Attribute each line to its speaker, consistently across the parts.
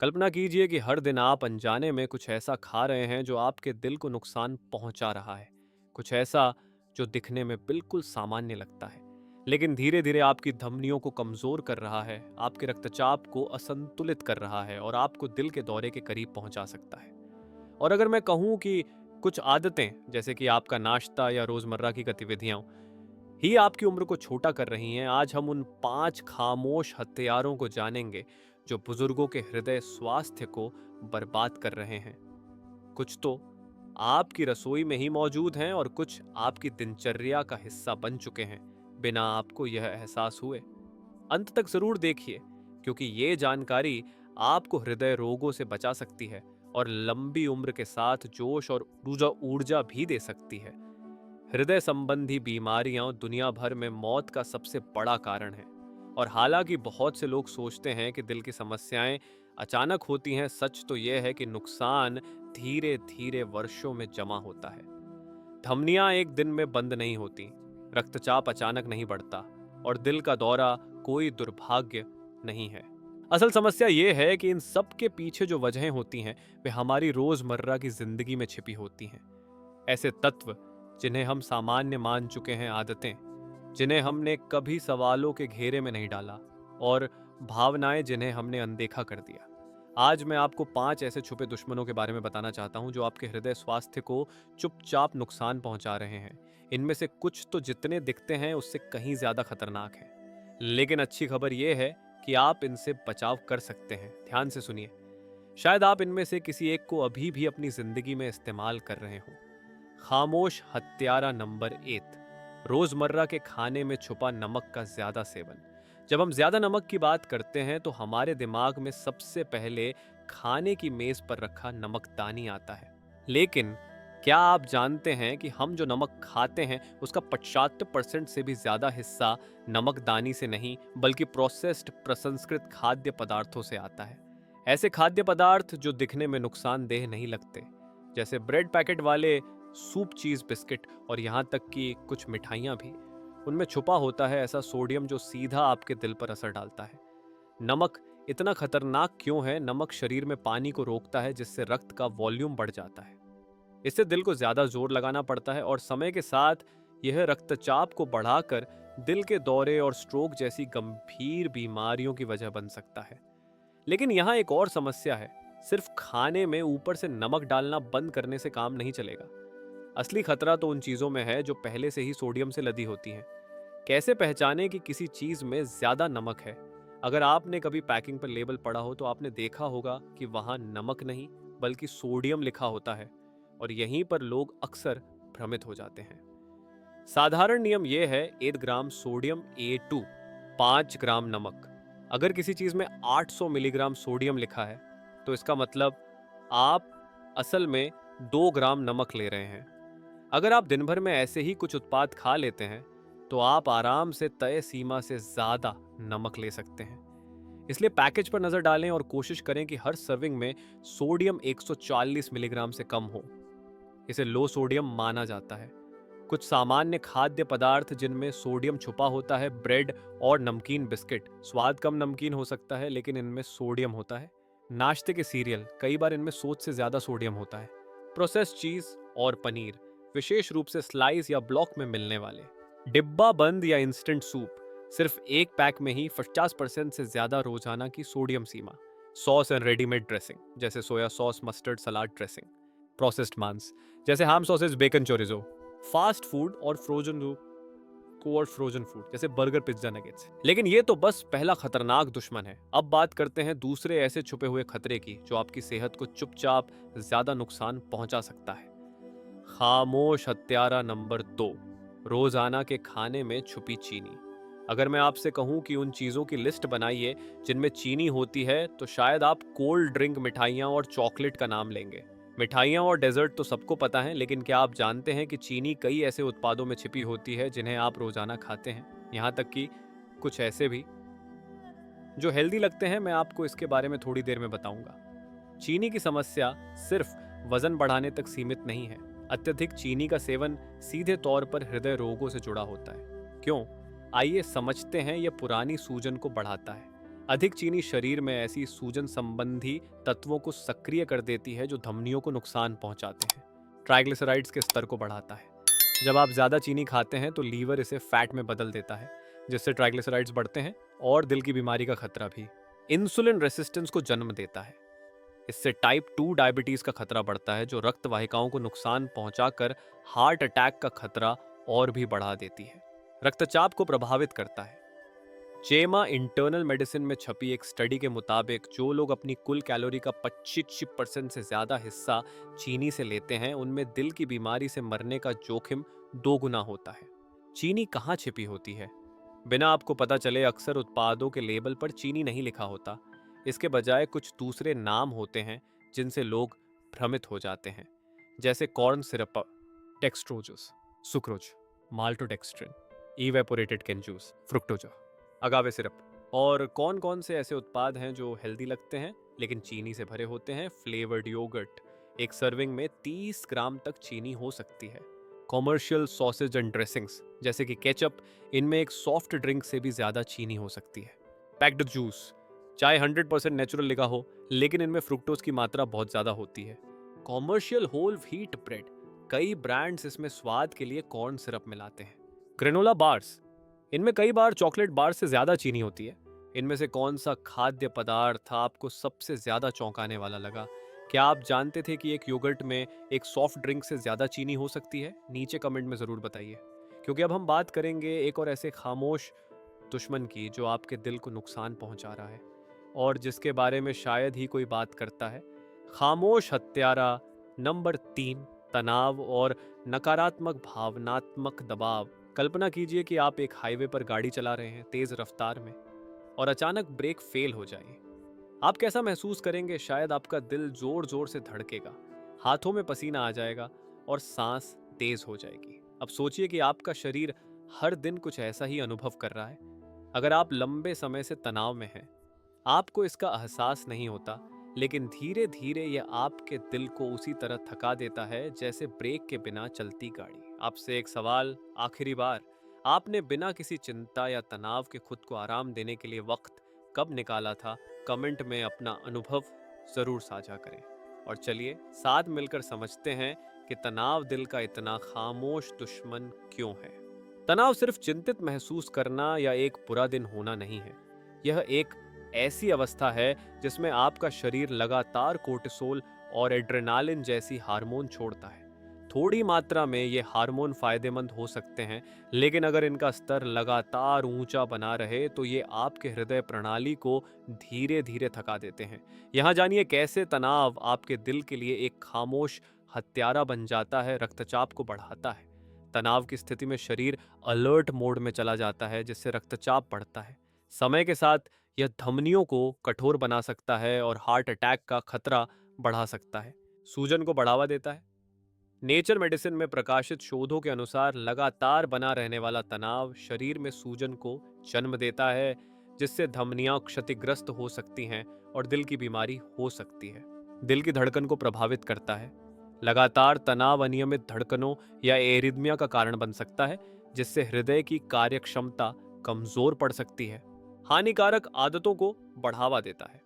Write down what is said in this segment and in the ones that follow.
Speaker 1: कल्पना कीजिए कि हर दिन आप अनजाने में कुछ ऐसा खा रहे हैं जो आपके दिल को नुकसान पहुंचा रहा है। कुछ ऐसा जो दिखने में बिल्कुल सामान्य लगता है, लेकिन धीरे धीरे आपकी धमनियों को कमजोर कर रहा है, आपके रक्तचाप को असंतुलित कर रहा है और आपको दिल के दौरे के करीब पहुंचा सकता है। और अगर मैं कहूं कि कुछ आदतें, जैसे कि आपका नाश्ता या रोजमर्रा की गतिविधियां ही आपकी उम्र को छोटा कर रही हैं, आज हम उन 5 खामोश हथियारों को जानेंगे जो बुजुर्गों के हृदय स्वास्थ्य को बर्बाद कर रहे हैं। कुछ तो आपकी रसोई में ही मौजूद हैं और कुछ आपकी दिनचर्या का हिस्सा बन चुके हैं, बिना आपको यह एहसास हुए। अंत तक जरूर देखिए, क्योंकि ये जानकारी आपको हृदय रोगों से बचा सकती है और लंबी उम्र के साथ जोश और ऊर्जा ऊर्जा भी दे सकती है। हृदय संबंधी बीमारियां दुनिया भर में मौत का सबसे बड़ा कारण है। और हालांकि बहुत से लोग सोचते हैं कि दिल की समस्याएं अचानक होती हैं, सच तो यह है कि नुकसान धीरे धीरे वर्षों में जमा होता है। धमनियां एक दिन में बंद नहीं होती, रक्तचाप अचानक नहीं बढ़ता और दिल का दौरा कोई दुर्भाग्य नहीं है। असल समस्या यह है कि इन सब के पीछे जो वजहें होती हैं, वे हमारी रोजमर्रा की जिंदगी में छिपी होती हैं। ऐसे तत्व जिन्हें हम सामान्य मान चुके हैं, आदतें जिन्हें हमने कभी सवालों के घेरे में नहीं डाला, और भावनाएं जिन्हें हमने अनदेखा कर दिया। आज मैं आपको 5 ऐसे छुपे दुश्मनों के बारे में बताना चाहता हूं जो आपके हृदय स्वास्थ्य को चुपचाप नुकसान पहुंचा रहे हैं। इनमें से कुछ तो जितने दिखते हैं उससे कहीं ज्यादा खतरनाक हैं। लेकिन अच्छी खबर यह है कि आप इनसे बचाव कर सकते हैं। ध्यान से सुनिए, शायद आप इनमें से किसी एक को अभी भी अपनी जिंदगी में इस्तेमाल कर रहे हो। खामोश हत्यारा नंबर 1, रोजमर्रा के खाने में छुपा नमक का ज्यादा सेवन। जब हम ज्यादा नमक की बात करते हैं तो हमारे दिमाग में सबसे पहले खाने की मेज पर रखा नमकदानी आता है। लेकिन क्या आप जानते हैं कि हम जो नमक खाते हैं उसका 75% से भी ज्यादा हिस्सा नमकदानी से नहीं, बल्कि प्रोसेस्ड प्रसंस्कृत खाद्य पदार्थों से आता है। ऐसे खाद्य पदार्थ जो दिखने में नुकसानदेह नहीं लगते, जैसे ब्रेड पैकेट वाले सूप, चीज, बिस्किट और यहाँ तक कि कुछ मिठाइयाँ भी। उनमें छुपा होता है ऐसा सोडियम जो सीधा आपके दिल पर असर डालता है। नमक इतना खतरनाक क्यों है? नमक शरीर में पानी को रोकता है, जिससे रक्त का वॉल्यूम बढ़ जाता है। इससे दिल को ज्यादा जोर लगाना पड़ता है और समय के साथ यह रक्तचाप को बढ़ाकर दिल के दौरे और स्ट्रोक जैसी गंभीर बीमारियों की वजह बन सकता है। लेकिन यहाँ एक और समस्या है, सिर्फ खाने में ऊपर से नमक डालना बंद करने से काम नहीं चलेगा। असली खतरा तो उन चीजों में है जो पहले से ही सोडियम से लदी होती हैं। कैसे पहचाने कि किसी चीज में ज्यादा नमक है? अगर आपने कभी पैकिंग पर लेबल पढ़ा हो तो आपने देखा होगा कि वहां नमक नहीं बल्कि सोडियम लिखा होता है, और यहीं पर लोग अक्सर भ्रमित हो जाते हैं। साधारण नियम यह है: 1 ग्राम सोडियम A2, 5 ग्राम नमक। अगर किसी चीज में 800 मिलीग्राम सोडियम लिखा है तो इसका मतलब आप असल में 2 ग्राम नमक ले रहे हैं। अगर आप दिन भर में ऐसे ही कुछ उत्पाद खा लेते हैं तो आप आराम से तय सीमा से ज्यादा नमक ले सकते हैं। इसलिए पैकेज पर नजर डालें और कोशिश करें कि हर सर्विंग में सोडियम 140 मिलीग्राम से कम हो। इसे लो सोडियम माना जाता है। कुछ सामान्य खाद्य पदार्थ जिनमें सोडियम छुपा होता है: ब्रेड और नमकीन बिस्किट। स्वाद कम नमकीन हो सकता है लेकिन इनमें सोडियम होता है। नाश्ते के सीरियल, कई बार इनमें सोच से ज्यादा सोडियम होता है। प्रोसेस्ड चीज और पनीर, विशेष रूप से स्लाइस या ब्लॉक में मिलने वाले। डिब्बा बंद या इंस्टेंट सूप, सिर्फ एक पैक में ही 50% से ज्यादा रोजाना की sodium Seema. Sauce and readymade dressing, जैसे सोया सॉस, मस्टर्ड, सलाद ड्रेसिंग। प्रोसेस्ड मांस, जैसे हैम, sausage, bacon, chorizo. Fast food और फ्रोजन फूड, जैसे बर्गर, पिज्जा, नगेट्स। लेकिन ये तो बस पहला खतरनाक दुश्मन है। अब बात करते हैं दूसरे ऐसे छुपे हुए खतरे की जो आपकी सेहत को चुपचाप ज्यादा नुकसान पहुंचा सकता है। खामोश हत्यारा नंबर 2, रोजाना के खाने में छुपी चीनी। अगर मैं आपसे कहूं कि उन चीजों की लिस्ट बनाइए जिनमें चीनी होती है, तो शायद आप कोल्ड ड्रिंक, मिठाइयां और चॉकलेट का नाम लेंगे। मिठाइयां और डेजर्ट तो सबको पता है, लेकिन क्या आप जानते हैं कि चीनी कई ऐसे उत्पादों में छिपी होती है जिन्हें आप रोजाना खाते हैं? यहाँ तक कि कुछ ऐसे भी जो हेल्दी लगते हैं। मैं आपको इसके बारे में थोड़ी देर में बताऊंगा। चीनी की समस्या सिर्फ वजन बढ़ाने तक सीमित नहीं है। अत्यधिक चीनी का सेवन सीधे तौर पर हृदय रोगों से जुड़ा होता है। क्यों? आइए समझते हैं। यह पुरानी सूजन को बढ़ाता है, अधिक चीनी शरीर में ऐसी सूजन संबंधी तत्वों को सक्रिय कर देती है जो धमनियों को नुकसान पहुंचाते हैं। ट्राइग्लिसराइड्स के स्तर को बढ़ाता है। जब आप ज़्यादा चीनी खाते हैं तो लीवर इसे फैट में बदल देता है, जिससे ट्राइग्लिसराइड्स बढ़ते हैं और दिल की बीमारी का खतरा भी। इंसुलिन रेसिस्टेंस को जन्म देता है। इससे टाइप 2 डायबिटीज का खतरा बढ़ता है, जो रक्त वाहिकाओं को नुकसान पहुंचाकर हार्ट अटैक का खतरा और भी बढ़ा देती है। रक्तचाप को प्रभावित करता है। जेमा इंटरनल मेडिसिन में छपी एक स्टडी के मुताबिक जो लोग अपनी कुल कैलोरी का 25% से ज्यादा हिस्सा चीनी से लेते हैं, उनमें दिल की बीमारी से मरने का जोखिम 2 गुना होता है। चीनी कहाँ छिपी होती है? बिना आपको पता चले अक्सर उत्पादों के लेबल पर चीनी नहीं लिखा होता। इसके बजाय कुछ दूसरे नाम होते हैं जिनसे लोग भ्रमित हो जाते हैं, जैसे corn syrup, dextrose, sucrose, maltodextrin, evaporated cane juice, fructose, agave syrup. और कौन कौन से ऐसे उत्पाद हैं जो हेल्दी लगते हैं लेकिन चीनी से भरे होते हैं? फ्लेवर्ड योगर्ट, एक सर्विंग में 30 ग्राम तक चीनी हो सकती है। कॉमर्शियल सॉसेज एंड ड्रेसिंग्स जैसे कि केचप, इनमें एक सॉफ्ट ड्रिंक से भी ज़्यादा चीनी हो सकती है। पैक्ड जूस, चाहे 100% नेचुरल लिखा हो, लेकिन इनमें फ्रुक्टोज की मात्रा बहुत ज़्यादा होती है। कॉमर्शियल होल व्हीट ब्रेड, कई ब्रांड्स इसमें स्वाद के लिए कॉर्न सिरप मिलाते हैं। ग्रेनोला बार्स, इनमें कई बार चॉकलेट बार से ज़्यादा चीनी होती है। इनमें से कौन सा खाद्य पदार्थ आपको सबसे ज़्यादा चौंकाने वाला लगा? क्या आप जानते थे कि एक योगर्ट में एक सॉफ्ट ड्रिंक से ज़्यादा चीनी हो सकती है? नीचे कमेंट में ज़रूर बताइए, क्योंकि अब हम बात करेंगे एक और ऐसे खामोश दुश्मन की जो आपके दिल को नुकसान पहुंचा रहा है और जिसके बारे में शायद ही कोई बात करता है। खामोश हत्यारा नंबर 3, तनाव और नकारात्मक भावनात्मक दबाव। कल्पना कीजिए कि आप एक हाईवे पर गाड़ी चला रहे हैं तेज रफ्तार में और अचानक ब्रेक फेल हो जाए। आप कैसा महसूस करेंगे? शायद आपका दिल जोर जोर से धड़केगा, हाथों में पसीना आ जाएगा और सांस तेज हो जाएगी। अब सोचिए कि आपका शरीर हर दिन कुछ ऐसा ही अनुभव कर रहा है। अगर आप लंबे समय से तनाव में हैं, आपको इसका एहसास नहीं होता, लेकिन धीरे धीरे यह आपके दिल को उसी तरह थका देता है जैसे ब्रेक के बिना चलती गाड़ी। आपसे एक सवाल, आखिरी बार आपने बिना किसी चिंता या तनाव के खुद को आराम देने के लिए वक्त कब निकाला था? कमेंट में अपना अनुभव जरूर साझा करें। और चलिए साथ मिलकर समझते हैं कि तनाव दिल का इतना खामोश दुश्मन क्यों है। तनाव सिर्फ चिंतित महसूस करना या एक बुरा दिन होना नहीं है। यह एक ऐसी अवस्था है जिसमें आपका शरीर लगातार कोर्टिसोल और एड्रेनालिन जैसी हार्मोन छोड़ता है। थोड़ी मात्रा में ये हार्मोन फायदेमंद हो सकते हैं, लेकिन अगर इनका स्तर लगातार ऊंचा बना रहे तो ये आपके हृदय प्रणाली को धीरे धीरे थका देते हैं। यहाँ जानिए कैसे तनाव आपके दिल के लिए एक खामोश हत्यारा बन जाता है। रक्तचाप को बढ़ाता है। तनाव की स्थिति में शरीर अलर्ट मोड में चला जाता है, जिससे रक्तचाप बढ़ता है। समय के साथ यह धमनियों को कठोर बना सकता है और हार्ट अटैक का खतरा बढ़ा सकता है। सूजन को बढ़ावा देता है। नेचर मेडिसिन में प्रकाशित शोधों के अनुसार लगातार बना रहने वाला तनाव शरीर में सूजन को जन्म देता है, जिससे धमनियां क्षतिग्रस्त हो सकती हैं और दिल की बीमारी हो सकती है। दिल की धड़कन को प्रभावित करता है। लगातार तनाव अनियमित धड़कनों या एरिथमिया का कारण बन सकता है, जिससे हृदय की कार्यक्षमता कमजोर पड़ सकती है। हानिकारक आदतों को बढ़ावा देता है।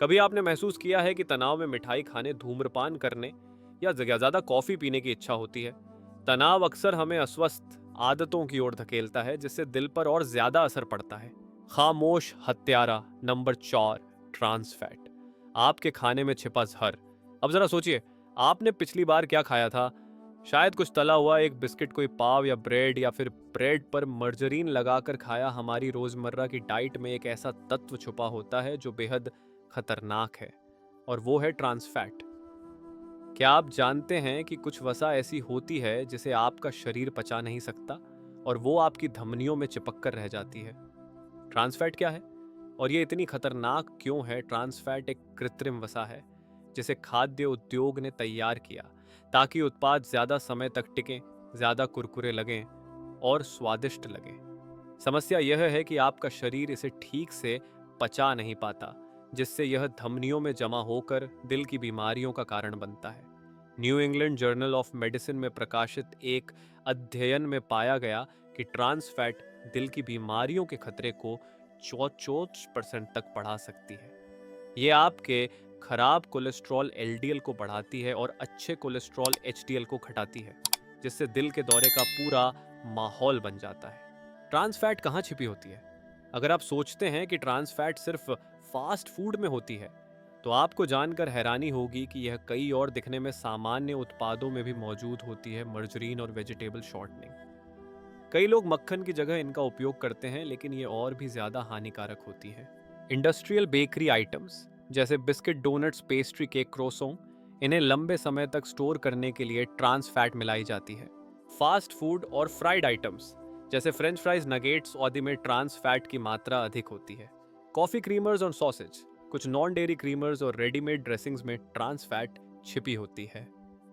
Speaker 1: कभी आपने महसूस किया है कि तनाव में मिठाई खाने, धूम्रपान करने या ज्यादा कॉफी पीने की इच्छा होती है? तनाव अक्सर हमें अस्वस्थ आदतों की ओर धकेलता है, जिससे दिल पर और ज्यादा असर पड़ता है। खामोश हत्यारा नंबर 4, ट्रांस फैट, आपके खाने में छिपा जहर। अब जरा सोचिए, आपने पिछली बार क्या खाया था? शायद कुछ तला हुआ, एक बिस्किट, कोई पाव या ब्रेड, या फिर ब्रेड पर मर्जरीन लगाकर खाया। हमारी रोजमर्रा की डाइट में एक ऐसा तत्व छुपा होता है जो बेहद खतरनाक है, और वो है ट्रांस फैट। क्या आप जानते हैं कि कुछ वसा ऐसी होती है जिसे आपका शरीर पचा नहीं सकता और वो आपकी धमनियों में चिपक कर रह जाती है? ट्रांस फैट क्या है और ये इतनी खतरनाक क्यों है? ट्रांस फैट एक कृत्रिम वसा है जिसे खाद्य उद्योग ने तैयार किया ताकि उत्पाद ज्यादा समय तक टिकें, ज्यादा कुरकुरे लगें और स्वादिष्ट लगें। समस्या यह है कि आपका शरीर इसे ठीक से पचा नहीं पाता, जिससे यह धमनियों में जमा होकर दिल की बीमारियों का कारण बनता है। New England journal of medicine में प्रकाशित एक अध्ययन में पाया गया कि ट्रांस फैट दिल की बीमारियों के खतरे को 34% तक बढ़ा सकती है। ये आपके खराब कोलेस्ट्रॉल एलडीएल को बढ़ाती है और अच्छे कोलेस्ट्रॉल एचडीएल को घटाती है, जिससे दिल के दौरे का पूरा माहौल बन जाता है। ट्रांस फैट कहाँ छिपी होती है? अगर आप सोचते हैं कि ट्रांस फैट सिर्फ फास्ट फूड में होती है, तो आपको जानकर हैरानी होगी कि यह कई और दिखने में सामान्य उत्पादों में भी मौजूद होती है। मर्जरीन और वेजिटेबल शॉर्टनिंग। कई लोग मक्खन की जगह इनका उपयोग करते हैं, लेकिन ये और भी ज्यादा हानिकारक होती है। इंडस्ट्रियल बेकरी आइटम्स जैसे बिस्किट, डोनट्स, पेस्ट्री, केक, क्रोसों, इन्हें लंबे समय तक स्टोर करने के लिए ट्रांस फैट मिलाई जाती है। फास्ट फूड और फ्राइड आइटम्स जैसे फ्रेंच फ्राइज, नगेट्स आदि में ट्रांस फैट की मात्रा अधिक होती है। कॉफी क्रीमर्स और सॉसेज, कुछ नॉन डेयरी क्रीमर्स और रेडीमेड ड्रेसिंग्स में ट्रांस फैट छिपी होती है।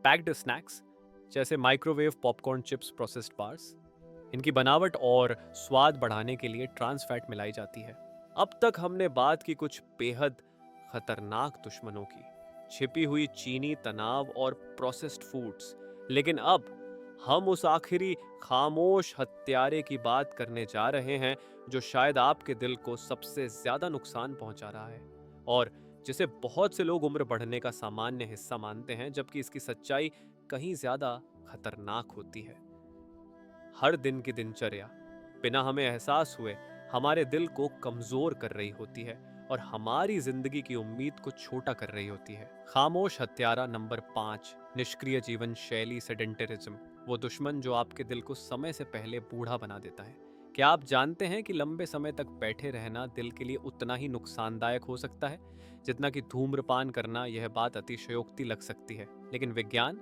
Speaker 1: पैक्ड स्नैक्स जैसे microwave popcorn, chips, processed bars, इनकी बनावट और स्वाद बढ़ाने के लिए ट्रांस फैट मिलाई जाती है। अब तक हमने बात की कुछ बेहद खतरनाक दुश्मनों की, छिपी हुई चीनी, तनाव और प्रोसेस्ड फूड्स, लेकिन अब हम उस आखिरी खामोश हत्यारे की बात करने जा रहे हैं जो शायद आपके दिल को सबसे ज्यादा नुकसान पहुंचा रहा है और जिसे बहुत से लोग उम्र बढ़ने का सामान्य हिस्सा मानते हैं, जबकि इसकी सच्चाई कहीं ज्यादा खतरनाक होती है। हर दिन की दिनचर्या बिना हमें एहसास हुए हमारे दिल को कमजोर कर रही होती है और हमारी जिंदगी की उम्मीद को छोटा कर रही होती है। खामोश हत्यारा नंबर 5, निष्क्रिय जीवन शैली, सेडेंटरिज्म, वो दुश्मन जो आपके दिल को समय से पहले बूढ़ा बना देता है। क्या आप जानते हैं कि लंबे समय तक बैठे रहना दिल के लिए उतना ही नुकसानदायक हो सकता है जितना कि धूम्रपान करना? यह बात अतिशयोक्ति लग सकती है, लेकिन विज्ञान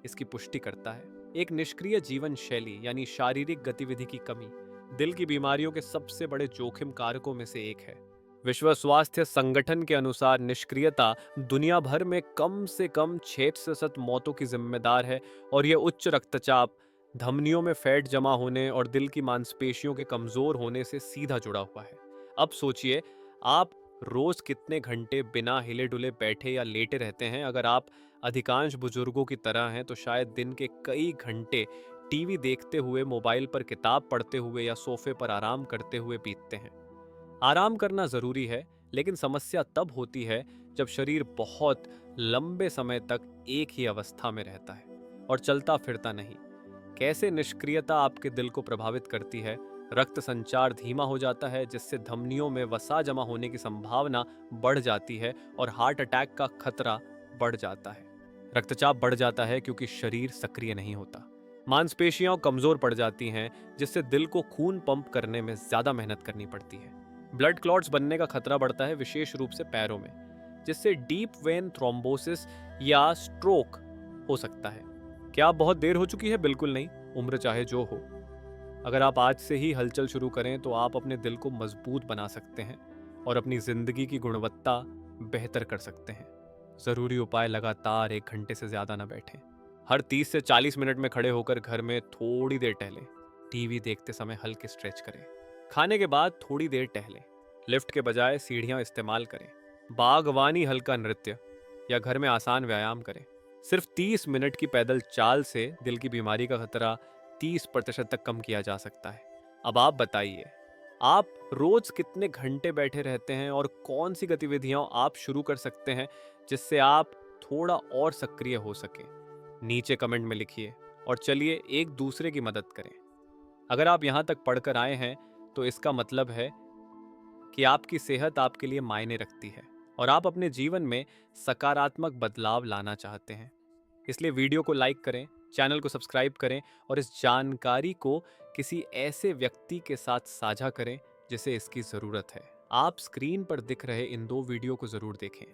Speaker 1: इसकी पुष्टि करता है। एक निष्क्रिय जीवन शैली यानी शारीरिक गतिविधि की कमी दिल की बीमारियों के सबसे बड़े जोखिम कारकों में से एक है। विश्व स्वास्थ्य संगठन के अनुसार निष्क्रियता दुनिया भर में कम से कम 6% मौतों की जिम्मेदार है और यह उच्च रक्तचाप, धमनियों में फैट जमा होने और दिल की मांसपेशियों के कमजोर होने से सीधा जुड़ा हुआ है। अब सोचिए, आप रोज कितने घंटे बिना हिले डुले बैठे या लेटे रहते हैं? अगर आप अधिकांश बुजुर्गों की तरह हैं तो शायद दिन के कई घंटे टीवी देखते हुए, मोबाइल पर किताब पढ़ते हुए या सोफे पर आराम करते हुए बीतते हैं। आराम करना जरूरी है, लेकिन समस्या तब होती है जब शरीर बहुत लंबे समय तक एक ही अवस्था में रहता है और चलता फिरता नहीं। कैसे निष्क्रियता आपके दिल को प्रभावित करती है? रक्त संचार धीमा हो जाता है, जिससे धमनियों में वसा जमा होने की संभावना बढ़ जाती है और हार्ट अटैक का खतरा बढ़ जाता है। रक्तचाप बढ़ जाता है क्योंकि शरीर सक्रिय नहीं होता। मांसपेशियां कमजोर पड़ जाती हैं, जिससे दिल को खून पंप करने में ज्यादा मेहनत करनी पड़ती है। ब्लड क्लॉट्स बनने का खतरा बढ़ता है, विशेष रूप से पैरों में, जिससे डीप वेन थ्रोम्बोसिस या स्ट्रोक हो सकता है। क्या आप बहुत देर हो चुकी है? बिल्कुल नहीं, उम्र चाहे जो हो। अगर आप आज से ही हलचल शुरू करें तो आप अपने दिल को मजबूत बना सकते हैं और अपनी जिंदगी की गुणवत्ता बेहतर कर सकते हैं। जरूरी उपाय: लगातार 1 घंटे से ज्यादा न बैठें। हर 30 से 40 मिनट में खड़े होकर घर में थोड़ी देर टहलें। टीवी देखते समय हल्के स्ट्रेच करें। खाने के बाद थोड़ी देर टहलें। लिफ्ट के बजाय सीढ़ियां इस्तेमाल करें। बागवानी, हल्का नृत्य या घर में आसान व्यायाम करें। सिर्फ 30 मिनट की पैदल चाल से दिल की बीमारी का खतरा 30% तक कम किया जा सकता है। अब आप बताइए, आप रोज कितने घंटे बैठे रहते हैं और कौन सी गतिविधियां आप शुरू कर सकते हैं जिससे आप थोड़ा और सक्रिय हो सके? नीचे कमेंट में लिखिए और चलिए एक दूसरे की मदद करें। अगर आप यहां तक पढ़कर आए हैं तो इसका मतलब है कि आपकी सेहत आपके लिए मायने रखती है और आप अपने जीवन में सकारात्मक बदलाव लाना चाहते हैं। इसलिए वीडियो को लाइक करें, चैनल को सब्सक्राइब करें और इस जानकारी को किसी ऐसे व्यक्ति के साथ साझा करें जिसे इसकी ज़रूरत है। आप स्क्रीन पर दिख रहे इन 2 वीडियो को ज़रूर देखें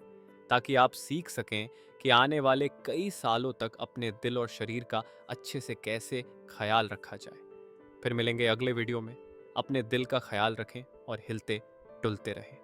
Speaker 1: ताकि आप सीख सकें कि आने वाले कई सालों तक अपने दिल और शरीर का अच्छे से कैसे ख्याल रखा जाए। फिर मिलेंगे अगले वीडियो में। अपने दिल का ख्याल रखें और हिलते डुलते रहें।